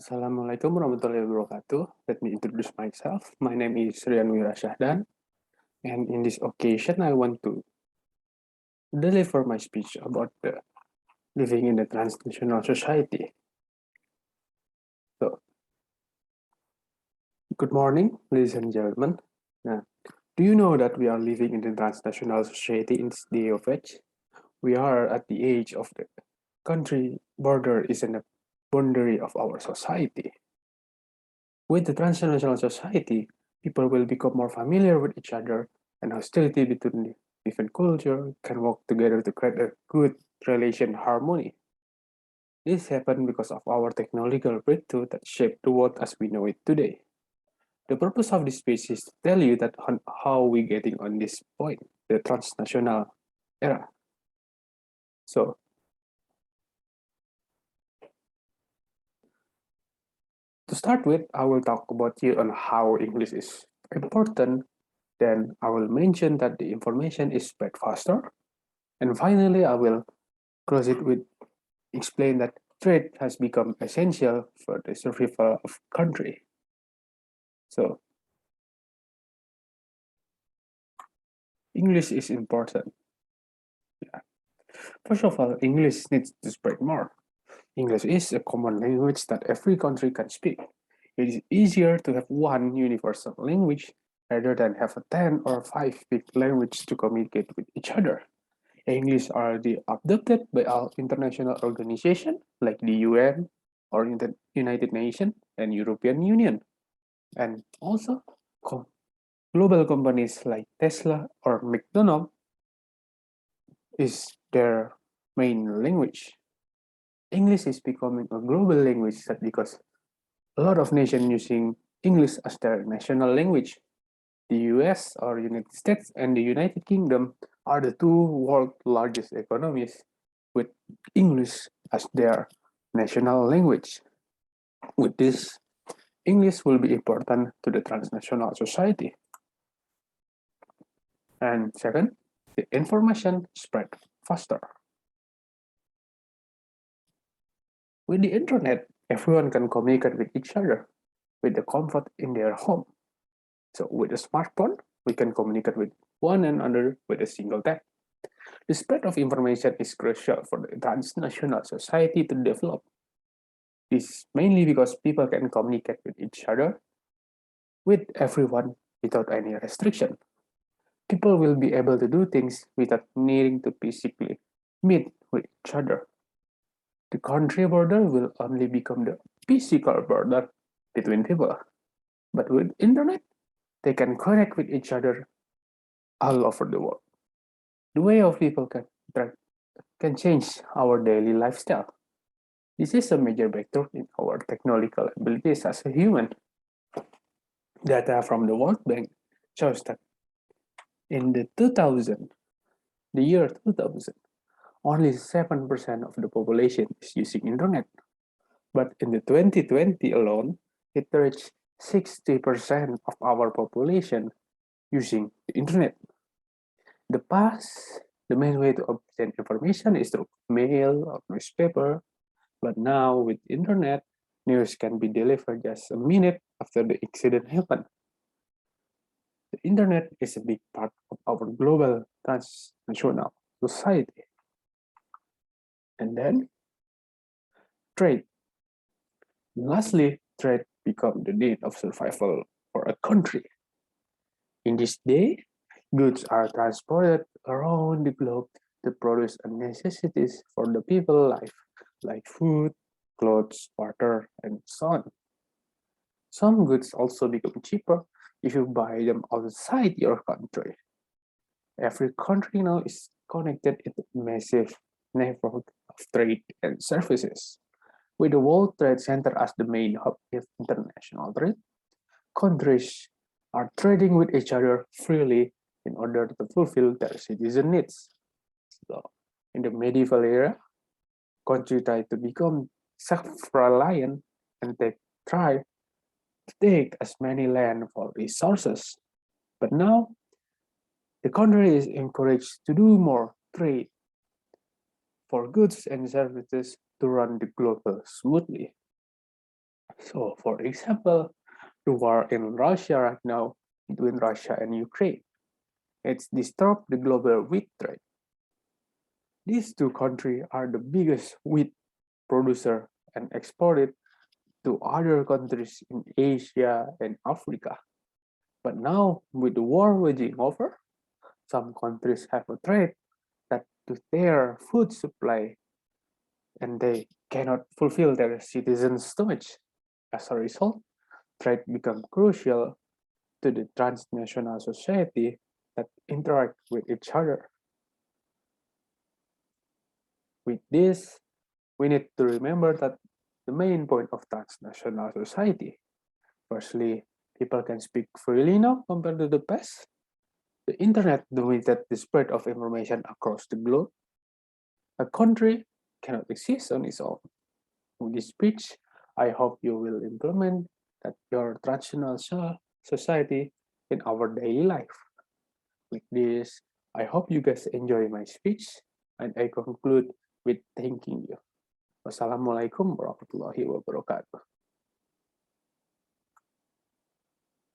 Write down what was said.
Assalamualaikum warahmatullahi wabarakatuh. Let me introduce myself. My name is Wira, and in this occasion, I want to deliver my speech about the living in the transnational society. So, good morning, ladies and gentlemen. Now, do you know that we are living in the transnational society in this day of age? We are at the age of the country border is in the boundary of our society. With the transnational society, people will become more familiar with each other, and hostility between different cultures can work together to create a good relation harmony. This happened because of our technological breakthrough that shaped the world as we know it today. The purpose of this speech is to tell you that how we getting on this point, the transnational era. So, to start with, I will talk about you on how English is important. Then I will mention that the information is spread faster. And finally, I will close it with explain that trade has become essential for the survival of country. So English is important. Yeah. First of all, English needs to spread more. English is a common language that every country can speak. It is easier to have one universal language rather than have a 10 or 5 big languages to communicate with each other. English are already adopted by all international organizations like the UN or in the United Nations and European Union. And also global companies like Tesla or McDonald's is their main language. English is becoming a global language because a lot of nations using English as their national language. The US or United States and the United Kingdom are the two world's largest economies with English as their national language. With this, English will be important to the transnational society. And second, the information spread faster. With the internet, everyone can communicate with each other with the comfort in their home. So with a smartphone, we can communicate with one another with a single tap. The spread of information is crucial for the transnational society to develop. This is mainly because people can communicate with each other, with everyone, without any restriction. People will be able to do things without needing to physically meet with each other. The country border will only become the physical border between people. But with internet, they can connect with each other all over the world. The way of people can change our daily lifestyle. This is a major breakthrough in our technological abilities as a human. Data from the World Bank shows that in the year 2000, only 7% of the population is using internet. But in the 2020 alone, it reached 60% of our population using the internet. In the past, the main way to obtain information is through mail or newspaper, but now with internet, news can be delivered just a minute after the accident happened. The internet is a big part of our global transnational society. And then trade. Lastly, trade become the need of survival for a country. In this day, goods are transported around the globe to produce necessities for the people life, like food, clothes, water, and so on. Some goods also become cheaper if you buy them outside your country. Every country now is connected into a massive network of trade and services. With the World Trade Center as the main hub of international trade, countries are trading with each other freely in order to fulfill their citizen needs. So, in the medieval era, countries tried to become self-reliant and they try to take as many land for resources. But now, the country is encouraged to do more trade for goods and services to run the global smoothly. So, for example, the war in Russia right now between Russia and Ukraine, it's disturbed the global wheat trade. These two countries are the biggest wheat producer and export it to other countries in Asia and Africa. But now, with the war waging over, some countries have a threat that to their food supply and they cannot fulfill their citizens' too much. As a result, trade becomes crucial to the transnational society that interact with each other. With this, we need to remember that the main point of transnational society. Firstly, people can speak freely now compared to the past. The internet limited the spread of information across the globe. A country cannot exist on its own. With this speech, I hope you will implement that your traditional society in our daily life. With this, I hope you guys enjoy my speech and I conclude with thanking you. Wassalamualaikum warahmatullahi wabarakatuh.